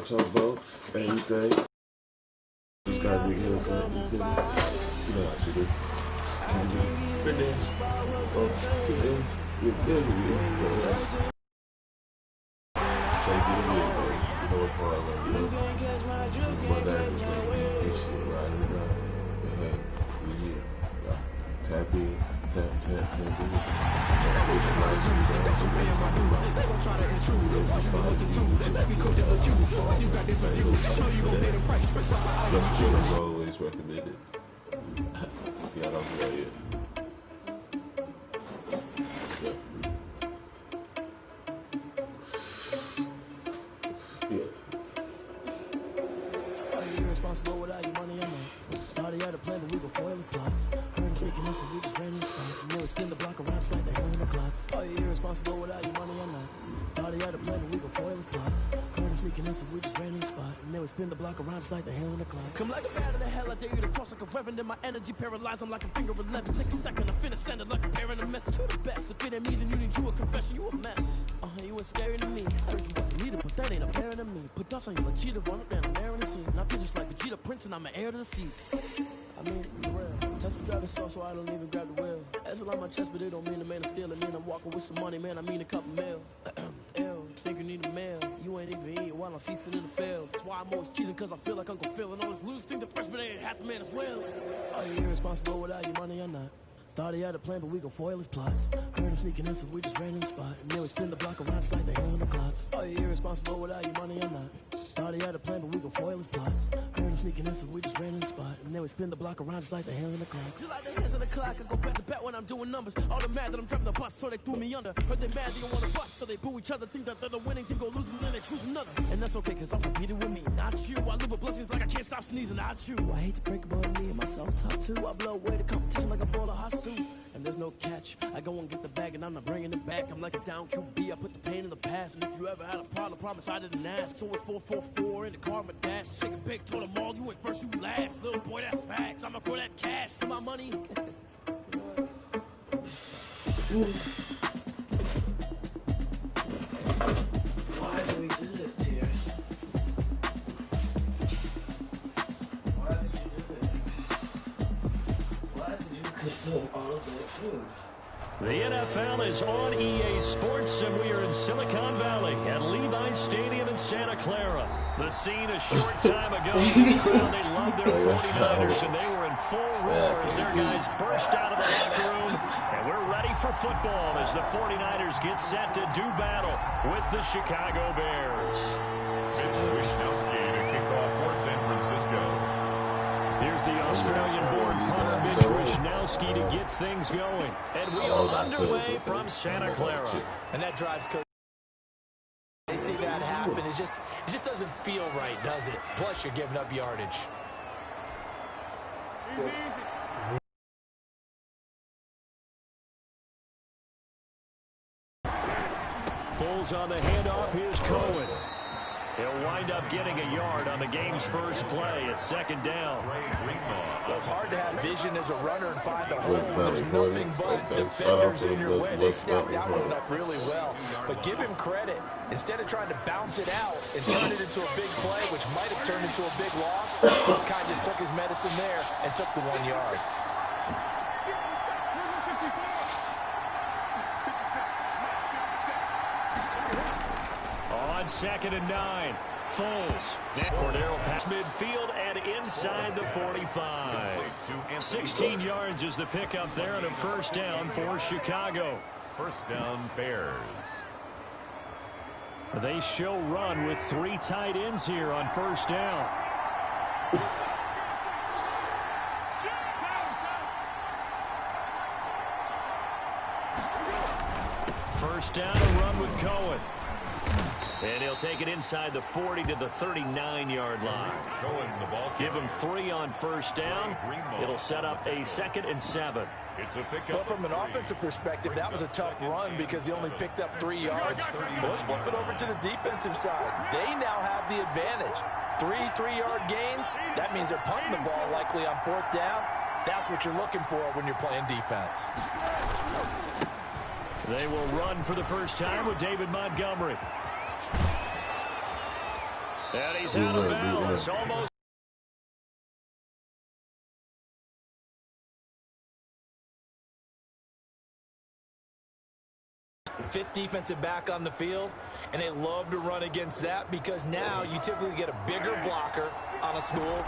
Box on both, anything. Just gotta be here for it. You know how she do. Three days. Well, 2 days. Yeah. Try to get a win, man. You know what part of it, you know. My dad was gonna be this shit, riding it out. But hey, we here. Yeah. Tap in, tap in. That's okay in my dudes. They gon' try to intrude. The boys know what to do. Let me cook the accused. But you got different views. Just know you gon' pay the price. Press up out of the truth. Always recommended. Y'all don't do that yet. Irresponsible without your money, I'm not. Thought he had a plan, but we gon' foil his plot. Heard him freaking us, and we just ran in the spot. And now we spin the block around just like the hell in the clock. Are you irresponsible without your money, I'm not. Thought he had a plan, but we gon' foil his plot. Heard him freaking us, and we just ran in the spot. And now we spin the block around just like the hell in the clock. Come like a bat in the hell, I dare you to cross like a reverend. And my energy paralyzed, I'm like a finger 11. Take a second, I'm finna send it like a parent a message to the best. If it ain't me, then you need you a confession, you a mess. You was scary to me. I heard you was a leader, but that ain't apparent to me. Put dust on you like cheetah, run up down and air in the scene. Not just like Vegeta Prince, and I'm an heir to the seat. I mean, for real. Test the driving slow, so I don't even grab the wheel. That's a lot on my chest, but it don't mean the man is stealing. Mean I'm walking with some money, man. I mean a couple mil. Ew, think you need a meal. You ain't even eating while I'm feasting in the field. That's why I'm always cheesing, cause I feel like Uncle Phil. And all this lose think the freshman ain't half the man as well. Are you irresponsible without your money or not? Thought he had a plan, but we gon' foil his plot. Heard him sneaking in, so we just ran in the spot. And now we spin the block around just like the hell in the clock. Are you irresponsible without your money or not? Thought he had a plan, but we gon' foil his plot. Heard him sneaking in, so we just ran in the spot. And now we spin the block around just like the hell in the clock. Just like the hands of the clock, I go back to back when I'm doing numbers. All the mad that I'm driving the bus, so they threw me under. Heard they mad, they don't wanna bust, so they boo each other. Think that they're the winning team, go losing, then they choose another. And that's okay, cause I'm competing with me, not you. I live with blessings like I can't stop sneezing, not you. I hate to break about me and myself top too. I blow away the competition like a ball of hot soup. And there's no catch. I go and get the bag and I'm not bringing it back. I'm like a down QB, I put the pain in the past. And if you ever had a problem, promise I didn't ask. So it's 444 in the car, my dash. Shaking big, told them all, you went first, you last. Little boy, that's facts. I'ma throw that cash to my money. Why do we do this to you? Why did you do this? Why did you consume all of that food? The NFL is on EA Sports, and we are in Silicon Valley at Levi's Stadium in Santa Clara. The scene a short time ago, this crowd, they loved their 49ers, and they were in full roar as their guys burst out of the locker room. And we're ready for football as the 49ers get set to do battle with the Chicago Bears. To kick off for San Francisco. Here's the Australian-born punter Mitch Wishnowsky to get things going. And we are underway from Santa Clara. And that drives coach. They see that happen. It just doesn't feel right, does it? Plus, you're giving up yardage. Bulls on the handoff. Here's Cohen. He'll wind up getting a yard on the game's first play at second down. Well, it's hard to have vision as a runner and find a hole. There's nothing but defenders in your way. They snapped that one up really well. But give him credit. Instead of trying to bounce it out and turn it into a big play, which might have turned into a big loss, Kind just took his medicine there and took the 1 yard. On 2nd and 9, Foles. Cordero past midfield and inside the 45. 16 yards is the pickup there and a first down for Chicago. First down, Bears. They show run with 3 tight ends here on first down. First down and run with Cohen. And he'll take it inside the 40 to the 39-yard line. Give him 3 on first down. It'll set up a 2nd and 7. Well, from an offensive perspective, that was a tough run because he only picked up 3 yards. Well, let's flip it over to the defensive side. They now have the advantage. 3 3-yard gains. That means they're punting the ball likely on 4th down. That's what you're looking for when you're playing defense. They will run for the first time with David Montgomery. And he's out of bounds. Almost. Fifth defensive back on the field, and they love to run against that because now you typically get a bigger blocker on a school.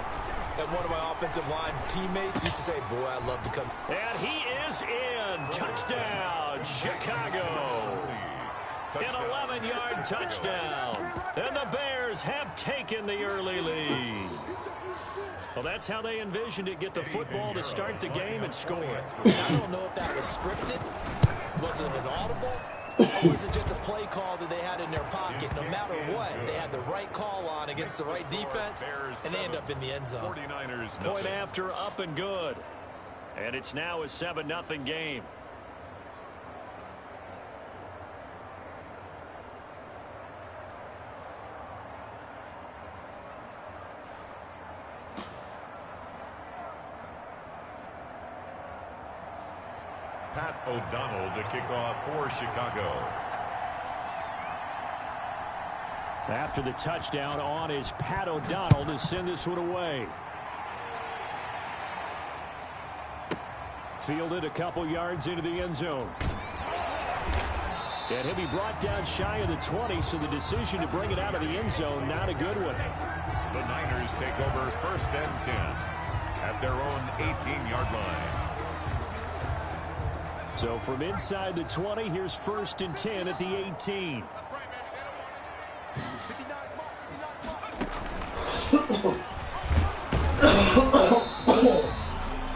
And one of my offensive line teammates used to say, boy, I'd love to come. And he is in. Touchdown, Chicago. An 11-yard touchdown. And the Bears have taken the early lead. Well, that's how they envisioned it, get the football to start the game and score. I don't know if that was scripted. Was it an audible? Or was it just a play call that they had in their pocket? No matter what, they had the right call on against the right defense, and they end up in the end zone. Point after, up and good. And it's now a 7-0 game. Pat O'Donnell to kick off for Chicago. After the touchdown, on is Pat O'Donnell to send this one away. Fielded a couple yards into the end zone. And he'll be brought down shy of the 20, so the decision to bring it out of the end zone, not a good one. The Niners take over 1st and 10 at their own 18-yard line. So from inside the 20, here's 1st and 10 at the 18.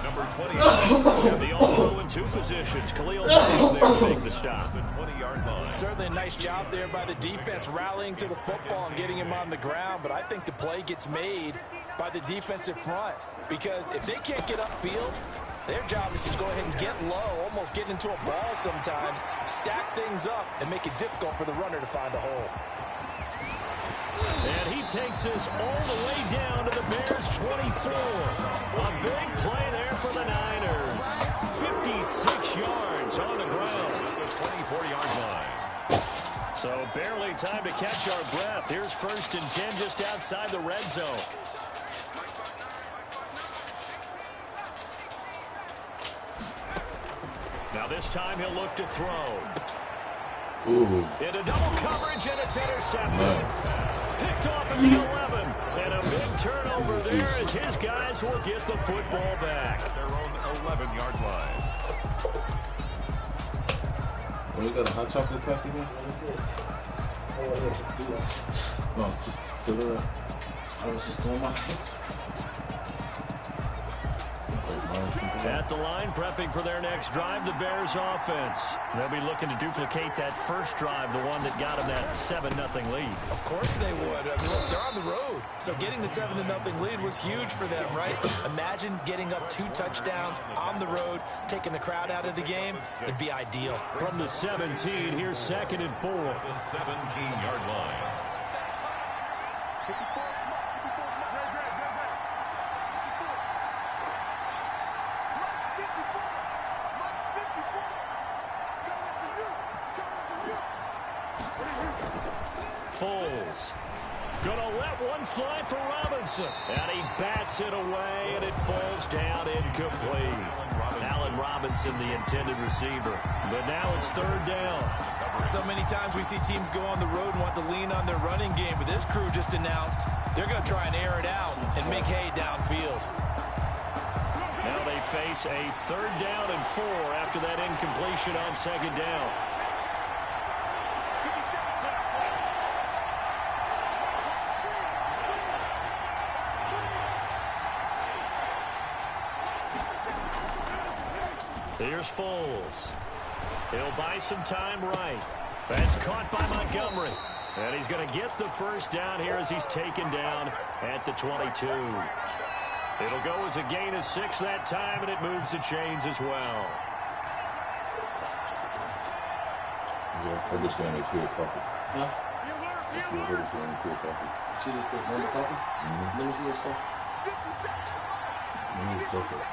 Number 20. And the all-pro in 2 positions. Khalil Mack there to make the stop. The 20-yard line. Certainly a nice job there by the defense rallying to the football and getting him on the ground, but I think the play gets made by the defensive front because if they can't get upfield, their job is to go ahead and get low, almost get into a ball sometimes, stack things up, and make it difficult for the runner to find a hole. And he takes this all the way down to the Bears' 24. A big play there for the Niners. 56 yards on the ground. At the 24-yard line. So barely time to catch our breath. Here's 1st and 10 just outside the red zone. Now this time he'll look to throw. Ooh. Into double coverage, and it's intercepted. Nice. Picked off at the 11. And a big turnover there as his guys will get the football back. At their own 11-yard line. Oh, you got a hot chocolate pack in there? No, just fill it up. I was just doing my At the line, prepping for their next drive, the Bears offense. They'll be looking to duplicate that first drive, the one that got them that 7-0 lead. Of course they would. I mean, look, they're on the road. So getting the 7-0 lead was huge for them, right? Imagine getting up 2 touchdowns on the road, taking the crowd out of the game. It'd be ideal. From the 17, here's 2nd and 4. The 17-yard line. Foles. Gonna let one fly for Robinson. And he bats it away, and it falls down incomplete. Allen Robinson, the intended receiver. But now it's 3rd down. So many times we see teams go on the road and want to lean on their running game, but this crew just announced they're going to try and air it out and make hay downfield. Now they face a 3rd down and 4 after that incompletion on 2nd down. Here's Foles. He'll buy some time right. That's caught by Montgomery. And he's going to get the 1st down here as he's taken down at the 22. It'll go as a gain of 6 that time, and it moves the chains as well. Yeah, I understand they feel coffee. Huh? I understand they feel coffee. She just put one coffee? Mm-hmm. Let me see your stuff. It's okay.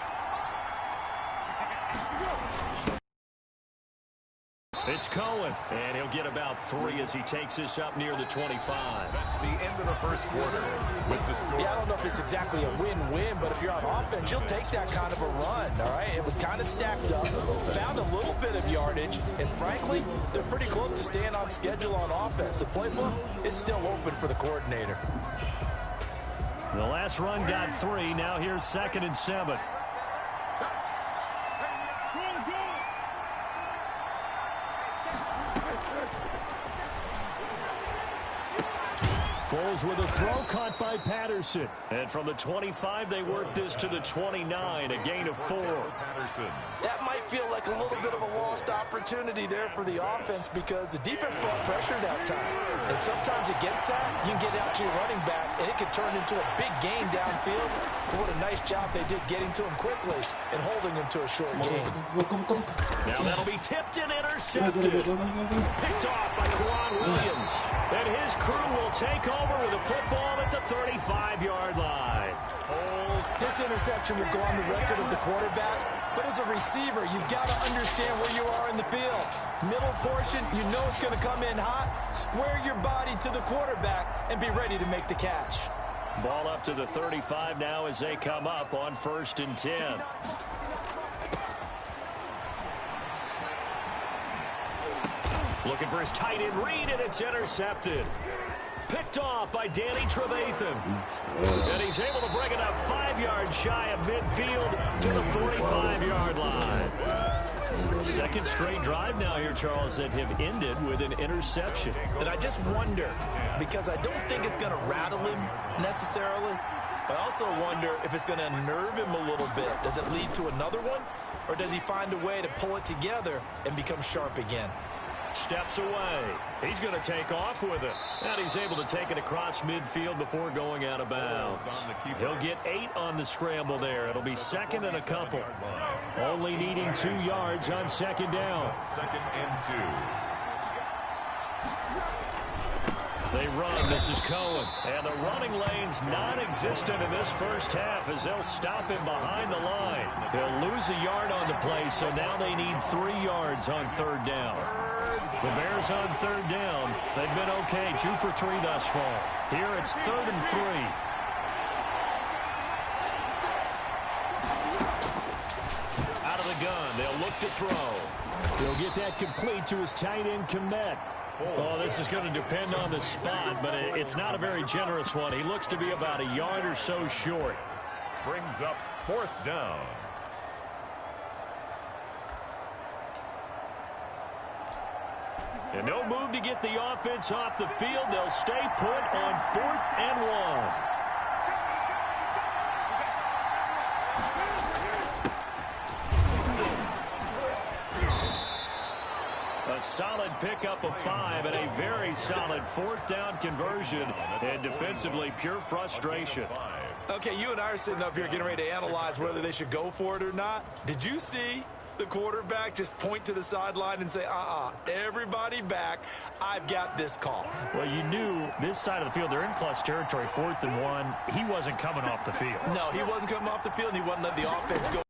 It's Cohen, and he'll get about 3 as he takes this up near the 25. That's the end of the first quarter with the score. Yeah, I don't know if it's exactly a win-win, but if you're on offense, you'll take that kind of a run, all right? It was kind of stacked up, found a little bit of yardage, and frankly, they're pretty close to staying on schedule on offense. The playbook is still open for the coordinator. The last run got 3. Now here's 2nd and 7. Foles with a throw caught by Patterson. And from the 25, they work this to the 29, a gain of 4. Patterson. That might feel like a little bit of a lost opportunity there for the offense because the defense brought pressure that time. And sometimes against that, you can get out to your running back, and it can turn into a big gain downfield. But what a nice job they did getting to him quickly and holding him to a short gain. Now that'll be tipped and intercepted. Picked off by Quan Williams. And his crew will take over with a football at the 35-yard line. This interception will go on the record of the quarterback, but as a receiver, you've got to understand where you are in the field. Middle portion, you know it's going to come in hot. Square your body to the quarterback and be ready to make the catch. Ball up to the 35 now as they come up on 1st and 10. Looking for his tight end read, and it's intercepted. Picked off by Danny Trevathan. And he's able to bring it up 5 yards shy of midfield to the 45-yard line. Second straight drive now here, Charles, that have ended with an interception. And I just wonder, because I don't think it's going to rattle him necessarily, but I also wonder if it's going to unnerve him a little bit. Does it lead to another one, or does he find a way to pull it together and become sharp again? Steps away. He's going to take off with it. And he's able to take it across midfield before going out of bounds. He'll get 8 on the scramble there. It'll be 2nd and a couple. Only needing 2 yards on 2nd down. 2nd and 2. They run. This is Cohen. And the running lane's non-existent in this first half as they'll stop him behind the line. They'll lose a yard on the play, so now they need 3 yards on 3rd down. The Bears on 3rd down. They've been okay, 2 for 3 thus far. Here it's 3rd and 3. Out of the gun, they'll look to throw. He'll get that complete to his tight end, Kmet. Oh, this is going to depend on the spot, but it's not a very generous one. He looks to be about a yard or so short. Brings up 4th down. And no move to get the offense off the field. They'll stay put on 4th and 1. A solid pickup of 5 and a very solid 4th down conversion. And defensively, pure frustration. Okay, you and I are sitting up here getting ready to analyze whether they should go for it or not. Did you see the quarterback just point to the sideline and say, everybody back, I've got this call? Well, you knew this side of the field, they're in plus territory, 4th and 1. He wasn't coming off the field. No, he wasn't coming off the field, and he wasn't letting the offense go.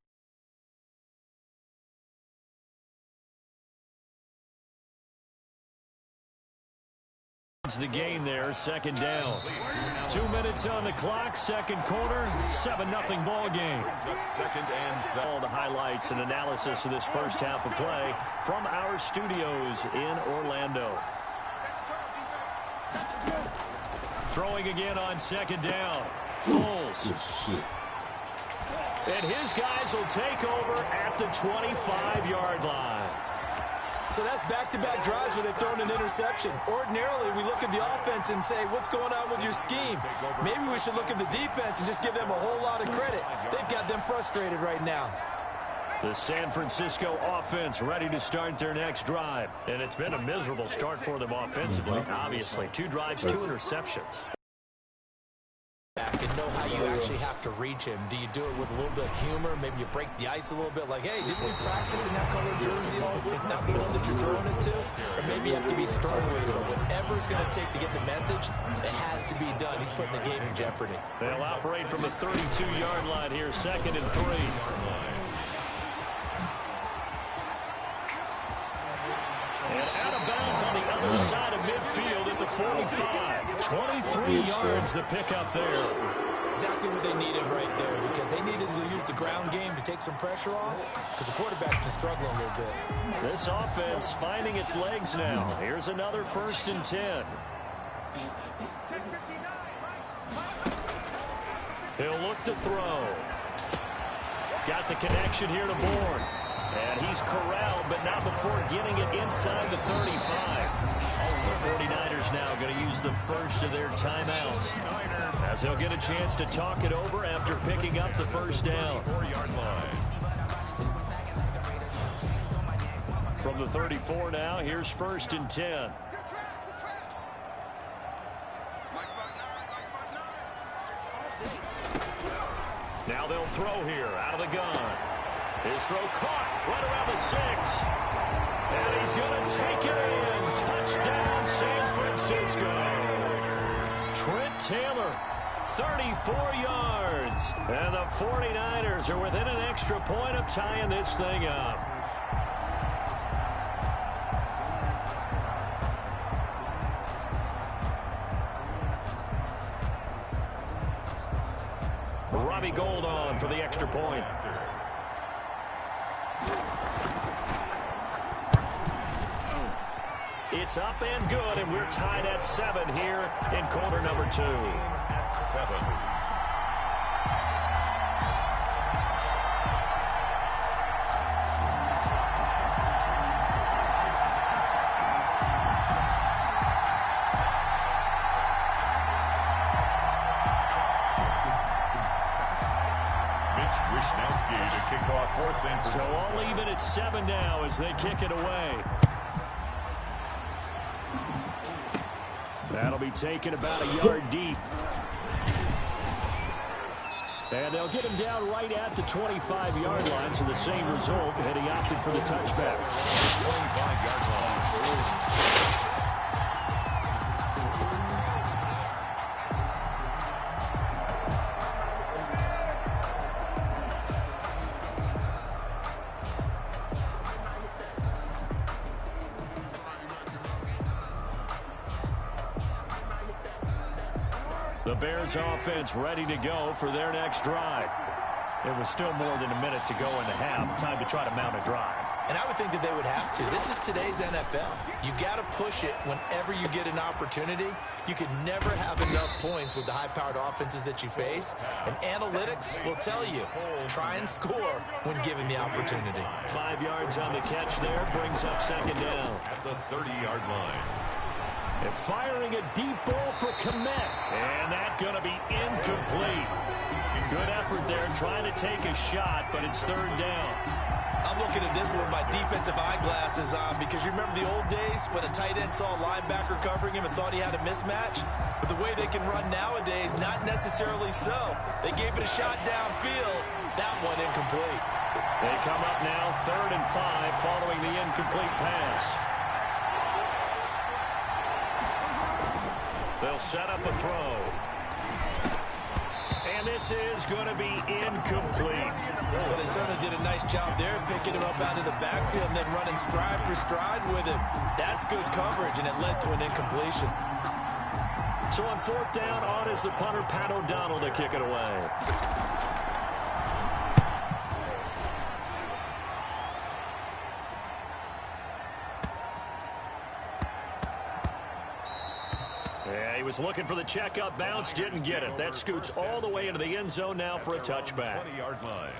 The game there, 2nd down. 2 minutes on the clock, 2nd quarter, 7-0 ball game. 2nd and 7. All the highlights and analysis of this first half of play from our studios in Orlando. Throwing again on 2nd down. Foles. And his guys will take over at the 25-yard line. So that's back-to-back drives where they've thrown an interception. Ordinarily, we look at the offense and say, what's going on with your scheme? Maybe we should look at the defense and just give them a whole lot of credit. They've got them frustrated right now. The San Francisco offense ready to start their next drive. And it's been a miserable start for them offensively, obviously. 2 drives, 2 interceptions. And know how you actually have to reach him. Do you do it with a little bit of humor? Maybe you break the ice a little bit, like, hey, didn't we practice in that color jersey all week, not the one that you're throwing it to? Or maybe you have to be stern with it. But whatever it's going to take to get the message, it has to be done. He's putting the game in jeopardy. They'll operate from the 32-yard line here, 2nd and 3. other side of midfield at the 45. 23 yards the pickup there. Exactly what they needed right there, because they needed to use the ground game to take some pressure off, because the quarterback's been struggling a little bit. This offense finding its legs now. Here's another 1st and 10. He'll look to throw. Got the connection here to Bourne. And he's corralled, but not before getting it inside the 35. The 49ers now going to use the first of their timeouts, as they'll get a chance to talk it over after picking up the 1st down. 4-yard line. From the 34 now, here's 1st and 10. Now they'll throw here out of the gun. His throw caught right around the 6. And he's going to take it in. Touchdown, San Francisco. Trent Taylor, 34 yards. And the 49ers are within an extra point of tying this thing up. Robbie Gould on for the extra point. It's up and good, and we're tied at 7 here in quarter number 2. 7. So all even at 7 now as they kick it away. That'll be taken about a yard deep. And they'll get him down right at the 25-yard line, so the same result, and he opted for the touchback. 25-yard line. The Bears offense ready to go for their next drive. It was still more than a minute to go in the half. Time to try to mount a drive. And I would think that they would have to. This is today's NFL. You got to push it whenever you get an opportunity. You could never have enough points with the high-powered offenses that you face. And analytics will tell you, try and score when given the opportunity. 5 yards on the catch there brings up 2nd down. At the 30-yard line. And firing a deep ball for Komet. And that's going to be incomplete. Good effort there trying to take a shot, but it's 3rd down. I'm looking at this with my defensive eyeglasses on, because you remember the old days when a tight end saw a linebacker covering him and thought he had a mismatch? But the way they can run nowadays, not necessarily so. They gave it a shot downfield. That one incomplete. They come up now 3rd and 5 following the incomplete pass. They'll set up a throw. And this is going to be incomplete. Well, they certainly did a nice job there, picking him up out of the backfield and then running stride for stride with him. That's good coverage, and it led to an incompletion. So on 4th down, on is the punter, Pat O'Donnell, to kick it away. Yeah, he was looking for the checkup bounce, didn't get it. That scoots all the way into the end zone now for a touchback. 20-yard line.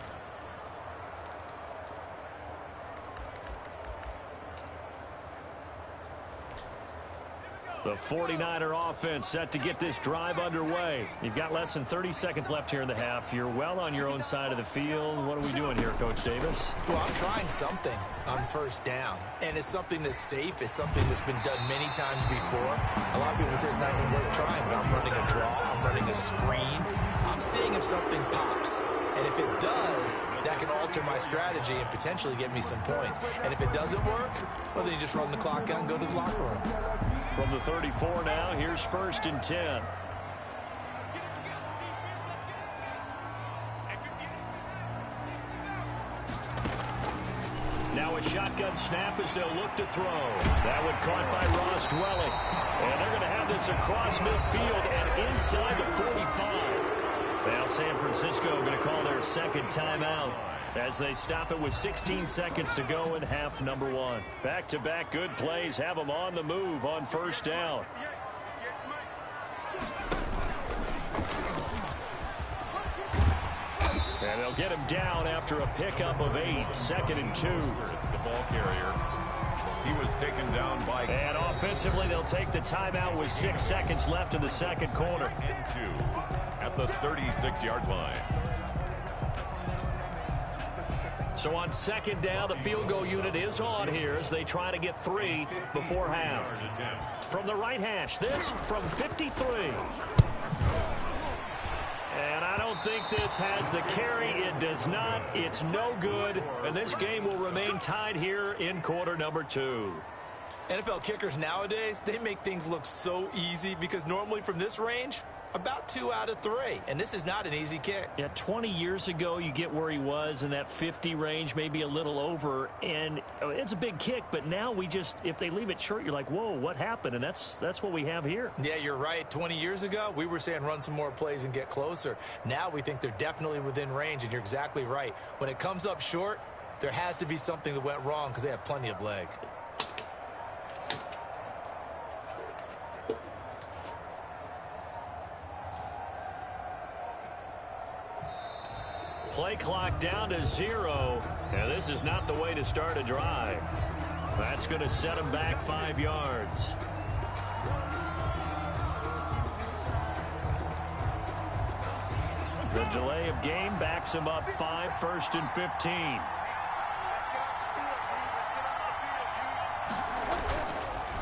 The 49er offense set to get this drive underway. You've got less than 30 seconds left here in the half. You're well on your own side of the field. What are we doing here, Coach Davis? Well, I'm trying something on 1st down. And it's something that's safe. It's something that's been done many times before. A lot of people say it's not even worth trying, but I'm running a draw. I'm running a screen. I'm seeing if something pops. And if it does, that can alter my strategy and potentially get me some points. And if it doesn't work, well, then you just run the clock out and go to the locker room. From the 34 now, here's 1st and 10. Now Now a shotgun snap as they'll look to throw. That one caught by Ross Dwelling. And they're going to have this across midfield and inside the 45. Now San Francisco going to call their second timeout as they stop it with 16 seconds to go in half number one. Back-to-back good plays have them on the move on first down. And they'll get him down after a pickup of 8, 2nd and 2. The ball carrier. He was taken down by... And offensively, they'll take the timeout with 6 seconds left in the second quarter. And 2 at the 36-yard line. So on second down, the field goal unit is on here as they try to get 3 before half. From the right hash, this from 53. And I don't think this has the carry. It does not. It's no good. And this game will remain tied here in quarter number 2. NFL kickers nowadays, they make things look so easy because normally from this range, about 2 out of 3. And this is not an easy kick. Yeah, 20 years ago, you get where he was in that 50 range, maybe a little over. And it's a big kick, but now we just, if they leave it short, you're like, whoa, what happened? And that's what we have here. Yeah, you're right. 20 years ago, we were saying run some more plays and get closer. Now we think they're definitely within range, and you're exactly right. When it comes up short, there has to be something that went wrong because they have plenty of leg. Play clock down to 0, and this is not the way to start a drive. That's going to set them back 5 yards. The delay of game backs them up 5, 1st and 15.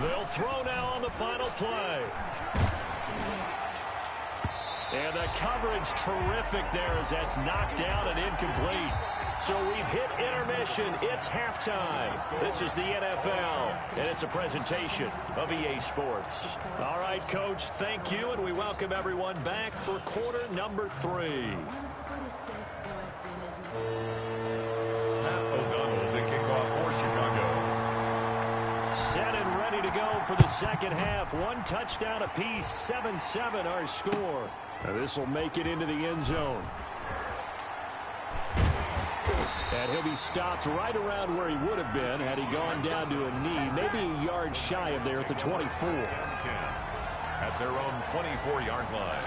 They'll throw now on the final play. And the coverage terrific there as that's knocked down and incomplete. So we've hit intermission. It's halftime. This is the NFL, and it's a presentation of EA Sports. All right, Coach, thank you, and we welcome everyone back for quarter number 3. Matt O'Donnell to kick off for Chicago. Set and ready to go for the second half. 1 touchdown apiece, 7-7 our score. And this will make it into the end zone. And he'll be stopped right around where he would have been had he gone down to a knee, maybe a yard shy of there at the 24. At their own 24-yard line.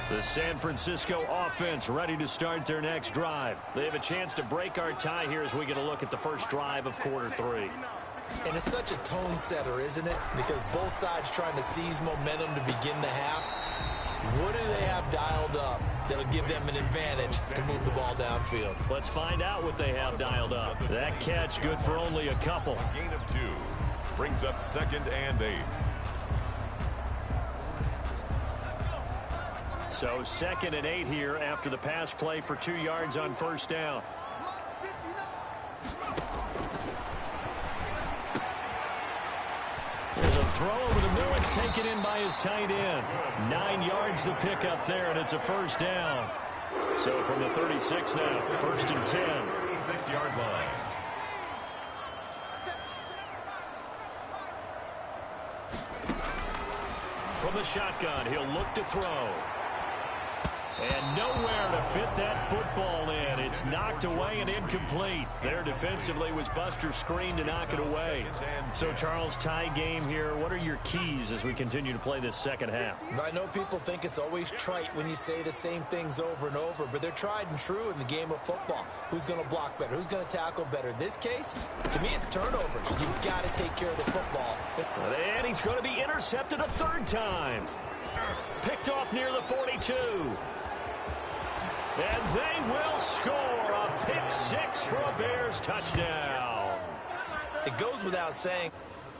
The San Francisco offense ready to start their next drive. They have a chance to break our tie here as we get a look at the first drive of quarter 3. And it's such a tone setter, isn't it? Because both sides trying to seize momentum to begin the half. What do they have dialed up that'll give them an advantage to move the ball downfield? Let's find out what they have dialed up. That catch good for only a couple. Gain of 2 brings up 2nd and 8. So 2nd and 8 here after the pass play for 2 yards on first down. There's a throw over the middle. It's taken in by his tight end. 9 yards to pick up there, and it's a first down. So from the 36 now, 1st and 10. 36-yard line. From the shotgun, he'll look to throw. And nowhere to fit that football in. It's knocked away and incomplete. There defensively was Buster screen to knock it away. So, Charles, tie game here. What are your keys as we continue to play this second half? I know people think it's always trite when you say the same things over and over, but they're tried and true in the game of football. Who's going to block better? Who's going to tackle better? In this case, to me, it's turnovers. You've got to take care of the football. And he's going to be intercepted a 3rd time. Picked off near the 42. And they will score a pick 6 for a Bears touchdown. It goes without saying.